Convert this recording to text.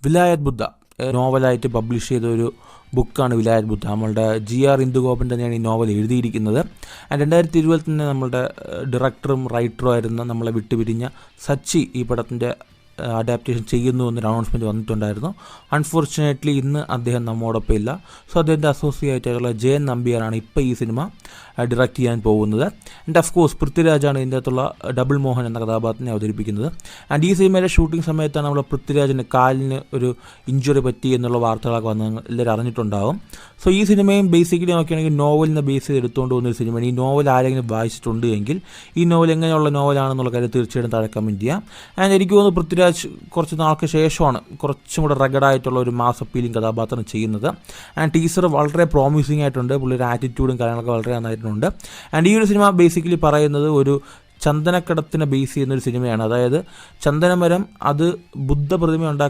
വിലായത് ബുദ്ധ നോവലായിട്ട് publish ചെയ്ത ഒരു ബുക്കാണ് വിലായത് ബുദ്ധ. നമ്മളുടെ GR ഇന്ദുഗോപൻ തന്നെയാണ് ഈ നോവൽ എഴുതിയിരിക്കുന്നത്. 2020 തന്നെ നമ്മളുടെ ഡയറക്ടറും റൈറ്ററും ആയിരുന്ന നമ്മളെ വിട്ടുപിരിഞ്ഞ സച്ചി ഈ പടത്തിൻ്റെ അഡാപ്റ്റേഷൻ ചെയ്യുന്നു എന്നൊരു അനൗൺസ്മെൻറ്റ് വന്നിട്ടുണ്ടായിരുന്നു. അൺഫോർച്ചുനേറ്റ്ലി ഇന്ന് അദ്ദേഹം നമ്മോടൊപ്പം ഇല്ല. സോ അദ്ദേഹത്തിൻ്റെ അസോസിയേറ്റ് ആയിട്ടുള്ള ജയൻ നമ്പ്യാരാണ് ഇപ്പോൾ ഈ സിനിമ ഡയറക്റ്റ് ചെയ്യാൻ പോകുന്നത്. ആൻഡ് ഓഫ് കോഴ്സ് പൃഥ്വിരാജാണ് ഇതിൻ്റെ അകത്തുള്ള ഡബിൾ മോഹൻ എന്ന കഥാപാത്രത്തിനെ അവതരിപ്പിക്കുന്നത്. ആൻഡ് ഈ സിനിമയിലെ ഷൂട്ടിംഗ് സമയത്താണ് നമ്മൾ പൃഥ്വിരാജിന് കാലിന് ഒരു ഇഞ്ചുറി പറ്റി എന്നുള്ള വാർത്തകളൊക്കെ വന്ന് എല്ലാവരും അറിഞ്ഞിട്ടുണ്ടാകും. സോ ഈ സിനിമയും ബേസിക്കലി നോക്കുകയാണെങ്കിൽ നോവലിനെ ബേസ് ചെയ്ത് എടുത്തുകൊണ്ട് പോകുന്നൊരു സിനിമയാണ്. ഈ നോവൽ ആരെങ്കിലും വായിച്ചിട്ടുണ്ട് എങ്കിൽ ഈ നോവൽ എങ്ങനെയുള്ള നോവലാണെന്നുള്ള കാര്യം തീർച്ചയായിട്ടും താഴെ കമൻറ്റ് ചെയ്യാം. ആൻഡ് എനിക്ക് തോന്നുന്നു പൃഥ്വിരാജ് കുറച്ച് നാൾക്ക് ശേഷമാണ് കുറച്ചും കൂടെ റഗഡായിട്ടുള്ള ഒരു മാസ് അപ്പീലിംഗ് കഥാപാത്രം ചെയ്യുന്നത്. ആൻഡ് ടീസർ വളരെ പ്രോമിസിംഗ് ആയിട്ടുണ്ട്. പുള്ളിയുടെ ആറ്റിറ്റ്യൂഡും കാര്യങ്ങളൊക്കെ വളരെ നന്നായിട്ടുണ്ട്. ആൻഡ് ഈ ഒരു സിനിമ ബേസിക്കലി പറയുന്നത് ഒരു ചന്ദനക്കടത്തിനെ ബേസ് ചെയ്യുന്നൊരു സിനിമയാണ്. അതായത് ചന്ദനമരം അത് ബുദ്ധ പ്രതിമ ഉണ്ടാക്കി